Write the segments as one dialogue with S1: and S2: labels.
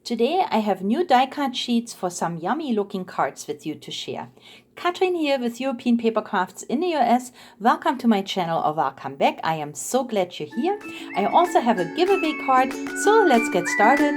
S1: Today I have new die cut sheets for some yummy looking cards with you to share. Katrin here with European Papercrafts in the US. Welcome to my channel or welcome back. I am so glad you're here. I also have a giveaway card, so let's get started.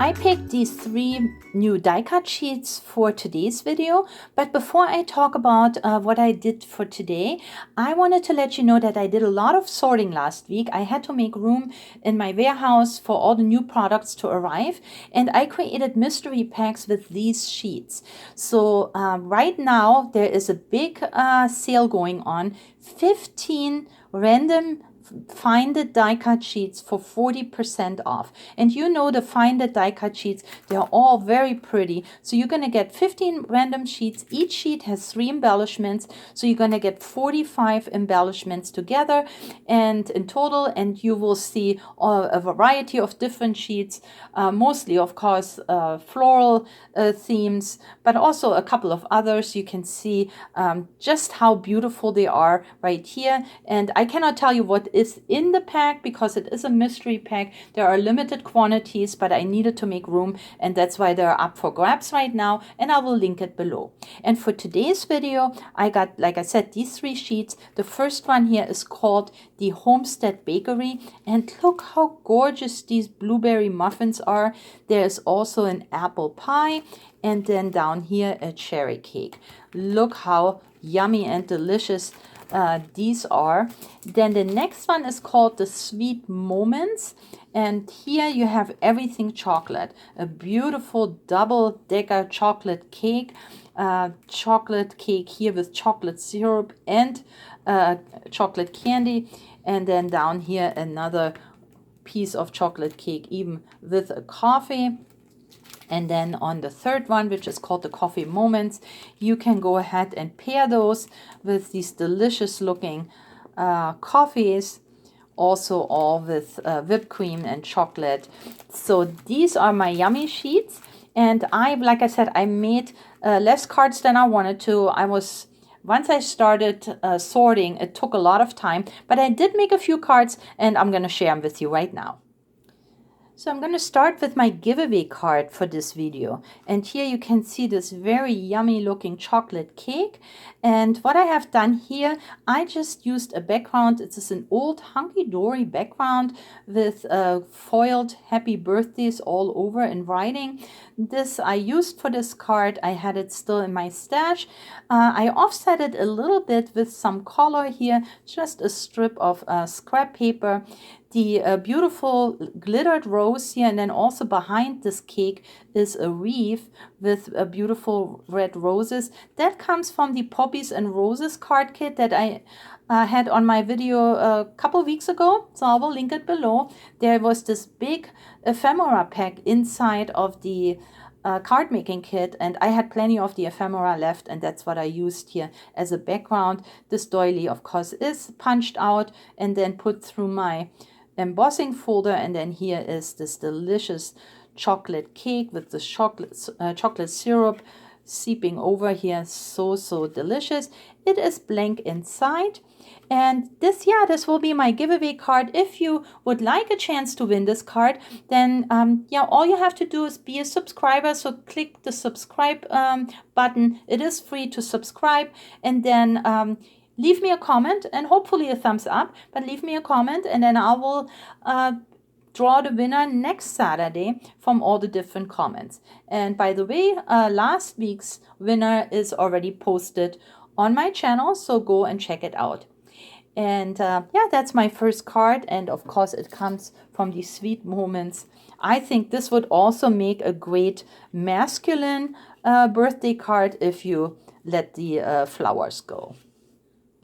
S1: I picked these 3 new die cut sheets for today's video, but before I talk about what I did for today, I wanted to let you know that I did a lot of sorting last week. I had to make room in my warehouse for all the new products to arrive, and I created mystery packs with these sheets. So right now there is a big sale going on, 15 random find it die cut sheets for 40% off. And you know the find it die cut sheets, they're all very pretty. So you're going to get 15 random sheets. Each sheet has 3 embellishments. So you're going to get 45 embellishments together and in total, and you will see a variety of different sheets, mostly of course floral themes, but also a couple of others. You can see just how beautiful they are right here. And I cannot tell you what is in the pack because it is a mystery pack. There are limited quantities, but I needed to make room, and that's why they're up for grabs right now, and I will link it below. And for today's video, I got, like I said, these 3 sheets. The first one here is called the Homestead Bakery, and look how gorgeous these blueberry muffins are. There's also an apple pie, and then down here a cherry cake. Look how yummy and delicious these are. Then the next one is called the Sweet Moments, and here you have everything chocolate. A beautiful double-decker chocolate cake here with chocolate syrup and chocolate candy, and then down here another piece of chocolate cake even with a coffee. And then on the third one, which is called the Coffee Moments, you can go ahead and pair those with these delicious looking coffees, also all with whipped cream and chocolate. So these are my yummy sheets. And like I said, I made less cards than I wanted to. Once I started sorting, it took a lot of time, but I did make a few cards, and I'm going to share them with you right now. So I'm going to start with my giveaway card for this video. And here you can see this very yummy looking chocolate cake. And what I have done here, I just used a background. It is an old hunky-dory background with foiled happy birthdays all over in writing. This I used for this card. I had it still in my stash. I offset it a little bit with some color here, just a strip of scrap paper. The beautiful glittered rose here, and then also behind this cake is a wreath with beautiful red roses. That comes from the Poppies and Roses card kit that I had on my video a couple weeks ago, so I will link it below. There was this big ephemera pack inside of the card making kit, and I had plenty of the ephemera left, and that's what I used here as a background. This doily of course is punched out and then put through my embossing folder, and then here is this delicious chocolate cake with the chocolate syrup seeping over here. So delicious. It is blank inside, and this will be my giveaway card. If you would like a chance to win this card, then all you have to do is be a subscriber. So click the subscribe button. It is free to subscribe, and then leave me a comment, and hopefully a thumbs up, but leave me a comment, and then I will draw the winner next Saturday from all the different comments. And by the way, last week's winner is already posted on my channel, so go and check it out. And that's my first card, and of course it comes from the Sweet Moments. I think this would also make a great masculine birthday card if you let the flowers go.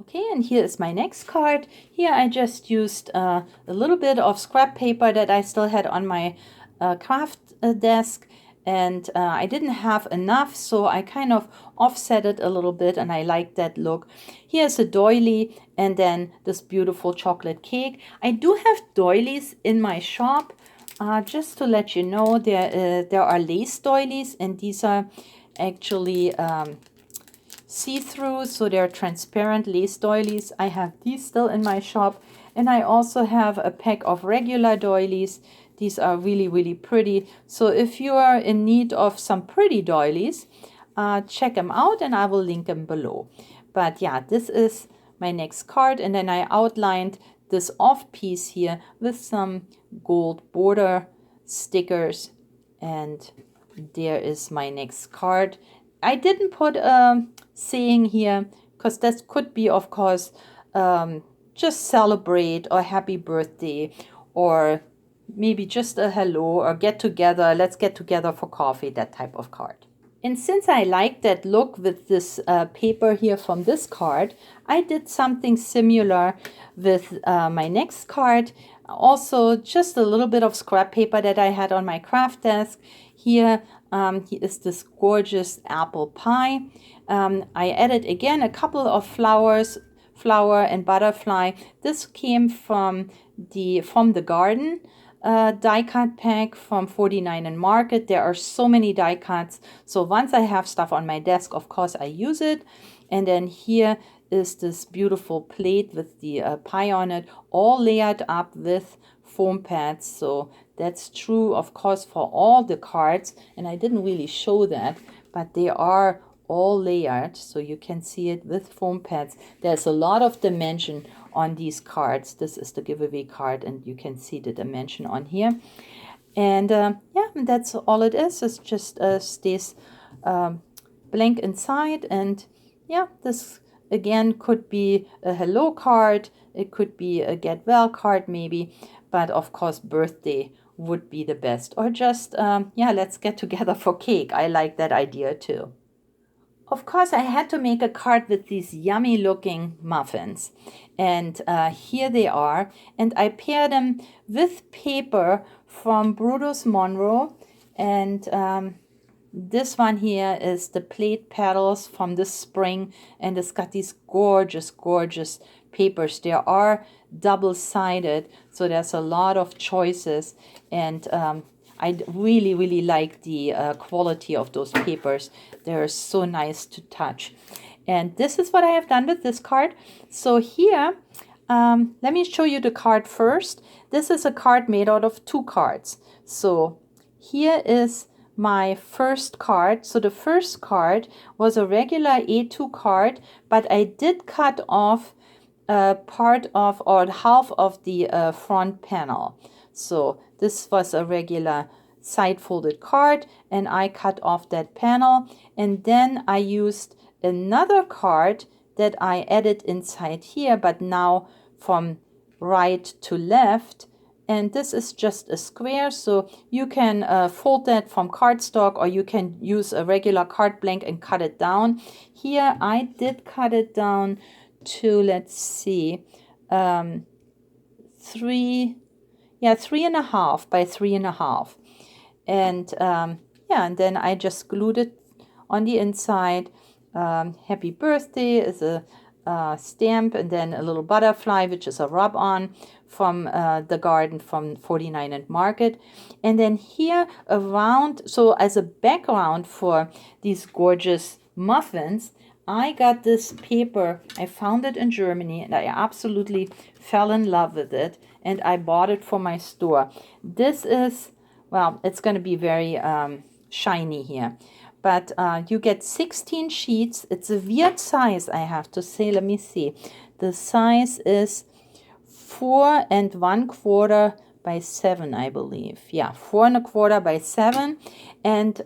S1: Okay, and here is my next card. Here I just used a little bit of scrap paper that I still had on my craft desk, and I didn't have enough, so I kind of offset it a little bit, and I like that look. Here's a doily, and then this beautiful chocolate cake. I do have doilies in my shop. Just to let you know, there are lace doilies, and these are actually see-through, so they're transparent lace doilies. I have these still in my shop, and I also have a pack of regular doilies. These are really, really pretty. So if you are in need of some pretty doilies, check them out, and I will link them below. But yeah, this is my next card, and then I outlined this off piece here with some gold border stickers, and there is my next card. I didn't put a saying here because that could be, of course, just celebrate or happy birthday, or maybe just a hello or get together, let's get together for coffee, that type of card. And since I like that look with this paper here from this card, I did something similar with my next card. Also, just a little bit of scrap paper that I had on my craft desk. Here is this gorgeous apple pie. I added again a couple of flowers, flower and butterfly. This came from the garden die cut pack from 49 and Market. There are so many die cuts, so once I have stuff on my desk, of course I use it. And then here is this beautiful plate with the pie on it, all layered up with foam pads. So that's true, of course, for all the cards, and I didn't really show that, but they are all layered, so you can see it with foam pads. There's a lot of dimension on these cards. This is the giveaway card, and you can see the dimension on here. And yeah, that's all it is. It just stays blank inside. And yeah, this again could be a hello card, it could be a get well card maybe, but of course birthday would be the best, or just yeah, let's get together for cake. I like that idea too. Of course, I had to make a card with these yummy looking muffins, and here they are, and I paired them with paper from Brutus Monroe, and this one here is the plate petals from this spring, and it's got these gorgeous, gorgeous papers. They are double-sided, so there's a lot of choices, and I really, really like the quality of those papers. They're so nice to touch. And this is what I have done with this card. So here, let me show you the card first. This is a card made out of 2 cards. So here is my first card. So the first card was a regular A2 card, but I did cut off part of, or half of the front panel. So this was a regular side folded card, and I cut off that panel, and then I used another card that I added inside here, but now from right to left, and this is just a square, so you can fold that from cardstock, or you can use a regular card blank and cut it down. Here I did cut it down to, let's see, 3.5 by 3.5, and yeah, and then I just glued it on the inside. Happy birthday is a stamp, and then a little butterfly, which is a rub-on from the garden from 49 and Market. And then here around, so as a background for these gorgeous muffins, I got this paper. I found it in Germany, and I absolutely fell in love with it, and I bought it for my store. This is, well, it's going to be very shiny here, but you get 16 sheets. It's a weird size, I have to say. Let me see. The size is 4 1/4 by 7, I believe. Yeah, 4 1/4 by 7, and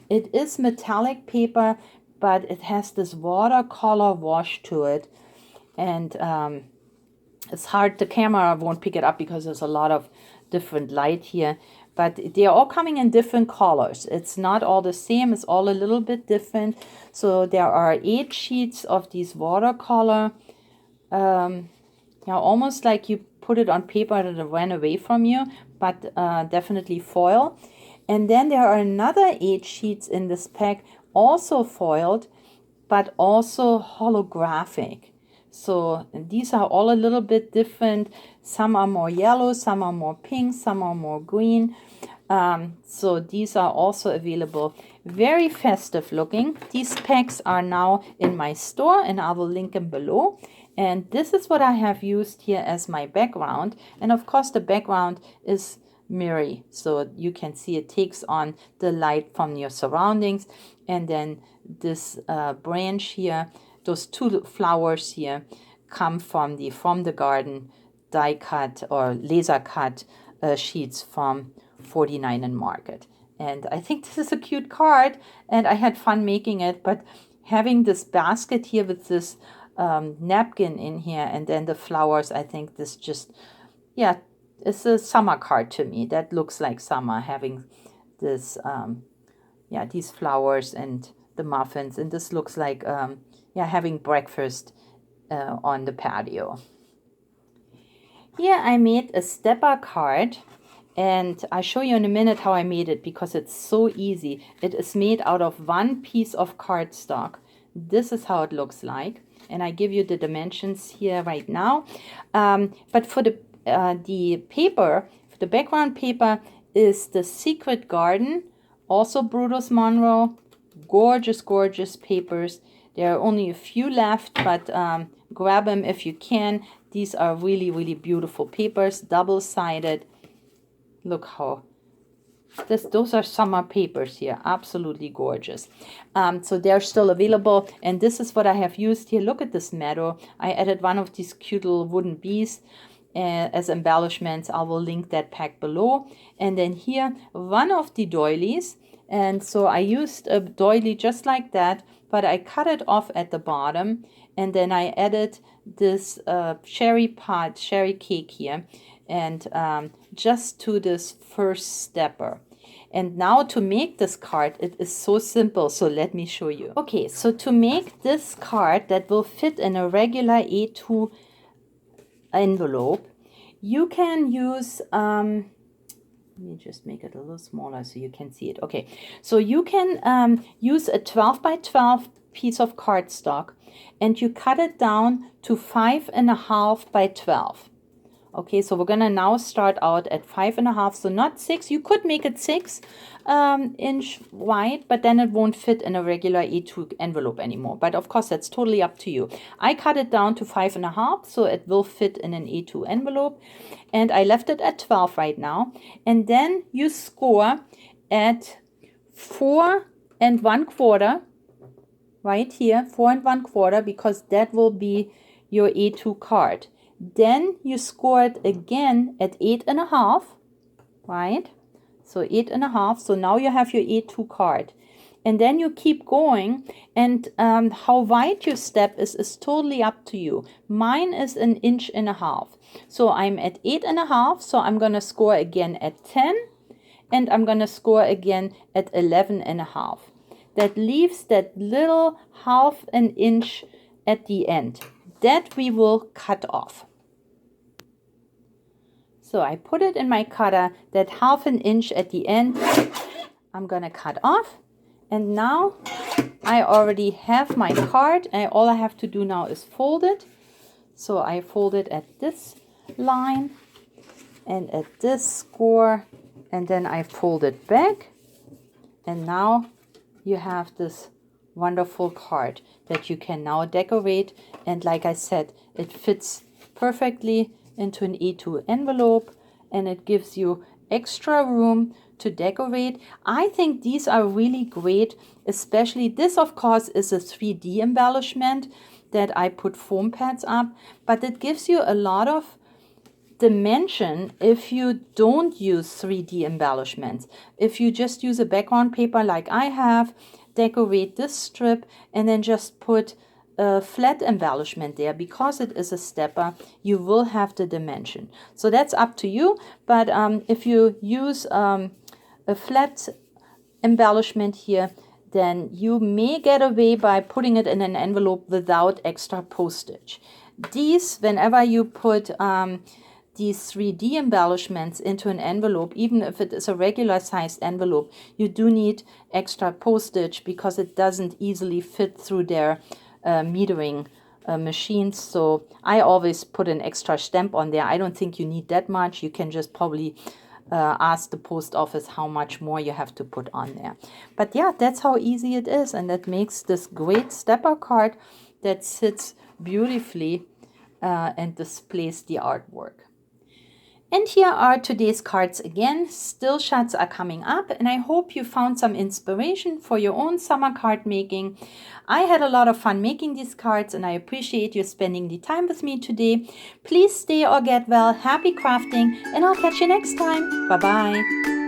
S1: it is metallic paper, but it has this watercolor wash to it, and it's hard, the camera won't pick it up because there's a lot of different light here, but they are all coming in different colors. It's not all the same, it's all a little bit different. So there are 8 sheets of these watercolor, yeah, almost like you put it on paper and it ran away from you, but definitely foil. And then there are another 8 sheets in this pack, also foiled, but also holographic. So these are all a little bit different. Some are more yellow, some are more pink, some are more green. So these are also available. very festive looking. These packs are now in my store and I will link them below. And this is what I have used here as my background. And of course the background is mirrory, so you can see it takes on the light from your surroundings. And then this branch here, those two flowers here, come from the garden die cut or laser cut sheets from 49 and Market. And I think this is a cute card and I had fun making it, but having this basket here with this napkin in here and then the flowers, I think this just, yeah, it's a summer card to me. That looks like summer, having this, yeah, these flowers and the muffins. And this looks like, yeah, having breakfast on the patio. Here I made a stepper card. And I'll show you in a minute how I made it because it's so easy. It is made out of one piece of cardstock. This is how it looks like. And I give you the dimensions here right now. But for the paper, the background paper is the Secret Garden, also Brutus Monroe. Gorgeous, gorgeous papers. There are only a few left, but grab them if you can. These are really, really beautiful papers, double-sided. Look how those are summer papers here, absolutely gorgeous. So they're still available, and this is what I have used here. Look at this meadow. I added one of these cute little wooden bees as embellishments. I will link that pack below. And then here one of the doilies, and so I used a doily just like that, but I cut it off at the bottom, and then I added this cherry cake here, and just to this first stepper. And now to make this card, it is so simple, so let me show you. Okay, so to make this card that will fit in a regular A2 envelope, you can use, let me just make it a little smaller so you can see it. Okay, so you can use a 12 by 12 piece of cardstock and you cut it down to 5.5 by 12. Okay, so we're gonna now start out at 5.5, so not 6. You could make it 6 inch wide, but then it won't fit in a regular A2 envelope anymore. But of course, that's totally up to you. I cut it down to 5.5, so it will fit in an A2 envelope. And I left it at 12 right now. And then you score at 4 1/4, right here, 4 1/4, because that will be your A2 card. Then you score it again at 8.5, right? So 8.5. So now you have your A2 card. And then you keep going. And how wide your step is totally up to you. Mine is 1.5 inches. So I'm at 8.5. So I'm going to score again at 10. And I'm going to score again at 11.5. That leaves that little 1/2 inch at the end. That we will cut off. So I put it in my cutter, that 1/2 inch at the end, I'm gonna cut off. And now I already have my card, and all I have to do now is fold it. So I fold it at this line and at this score, and then I fold it back. And now you have this wonderful card that you can now decorate. And like I said, it fits perfectly into an A2 envelope, and it gives you extra room to decorate. I think these are really great, especially this, of course, is a 3D embellishment that I put foam pads up, but it gives you a lot of dimension if you don't use 3D embellishments. If you just use a background paper like I have, decorate this strip and then just put a flat embellishment there. Because it is a stepper, you will have the dimension. So that's up to you, but if you use a flat embellishment here, then you may get away by putting it in an envelope without extra postage. These, whenever you put these 3D embellishments into an envelope, even if it is a regular sized envelope, you do need extra postage because it doesn't easily fit through their metering machines. So I always put an extra stamp on there. I don't think you need that much. You can just probably ask the post office how much more you have to put on there. But yeah, that's how easy it is, and that makes this great stepper card that sits beautifully and displays the artwork. And here are today's cards again. Still shots are coming up, and I hope you found some inspiration for your own summer card making. I had a lot of fun making these cards, and I appreciate you spending the time with me today. Please stay or get well, happy crafting, and I'll catch you next time. Bye-bye.